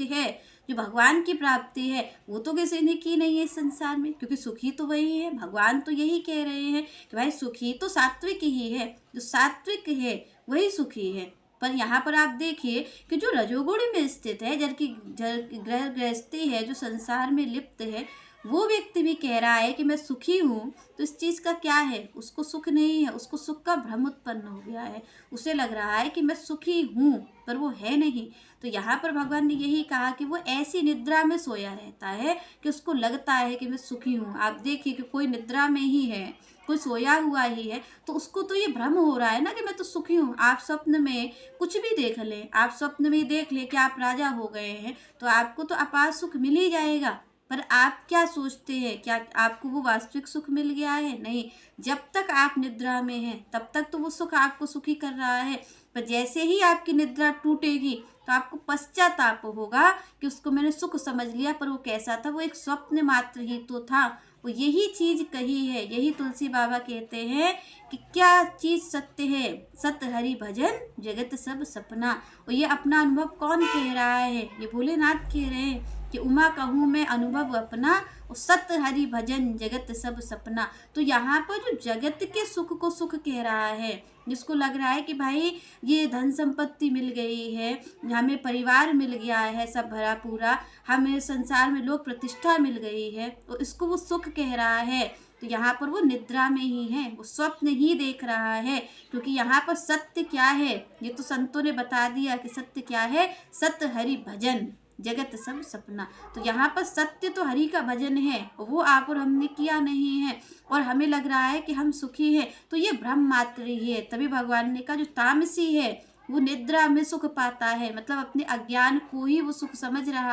है, जो भगवान की प्राप्ति है, वो तो किसी ने की नहीं है इस संसार में, क्योंकि सुखी तो वही है। भगवान तो यही कह रहे हैं कि भाई सुखी तो सात्विक ही है, जो सात्विक है वही सुखी है। पर यहाँ पर आप देखिए कि जो रजोगुण में स्थित है, जल की ग्रह गृहस्थी है, जो संसार में लिप्त है, वो व्यक्ति भी कह रहा है कि मैं सुखी हूँ, तो इस चीज़ का क्या है, उसको सुख नहीं है, उसको सुख का भ्रम उत्पन्न हो गया है। उसे लग रहा है कि मैं सुखी हूँ, पर वो है नहीं। तो यहाँ पर भगवान ने यही कहा कि वो ऐसी निद्रा में सोया रहता है कि उसको लगता है कि मैं सुखी हूँ। आप देखिए कि कोई निद्रा में ही है, कोई सोया हुआ ही है, तो उसको तो ये भ्रम हो रहा है ना कि मैं तो सुखी हूँ। आप स्वप्न में कुछ भी देख लें, आप स्वप्न में देख लें कि आप राजा हो गए हैं, तो आपको तो अपार सुख मिल ही जाएगा। पर आप क्या सोचते हैं, क्या आपको वो वास्तविक सुख मिल गया है? नहीं। जब तक आप निद्रा में हैं तब तक तो वो सुख आपको सुखी कर रहा है, पर जैसे ही आपकी निद्रा टूटेगी तो आपको पश्चाताप होगा कि उसको मैंने सुख समझ लिया, पर वो कैसा था, वो एक स्वप्न मात्र ही तो था। वो यही चीज कही है, यही तुलसी बाबा कहते हैं कि क्या चीज सत्य है, सत्य हरि भजन जगत सब सपना। और ये अपना अनुभव कौन कह रहा है? ये भोलेनाथ कह रहे हैं कि उमा कहूँ मैं अनुभव अपना, और सत्य हरि भजन जगत सब सपना। तो यहाँ पर जो जगत के सुख को सुख कह रहा है, जिसको लग रहा है कि भाई ये धन संपत्ति मिल गई है, हमें परिवार मिल गया है सब भरा पूरा, हमें संसार में लोक प्रतिष्ठा मिल गई है, तो इसको वो सुख कह रहा है। तो यहाँ पर वो निद्रा में ही है, वो स्वप्न ही देख रहा है। क्योंकि यहाँ पर सत्य क्या है, ये तो संतों ने बता दिया कि सत्य क्या है, सत्य हरि भजन जगत सब सपना। तो यहाँ पर सत्य तो हरि का भजन है, वो आप और हमने किया नहीं है, और हमें लग रहा है कि हम सुखी हैं, तो ये भ्रम मात्र ही है। तभी भगवान ने कहा जो तामसी है वो निद्रा में सुख पाता है, मतलब अपने अज्ञान को ही वो सुख समझ रहा है।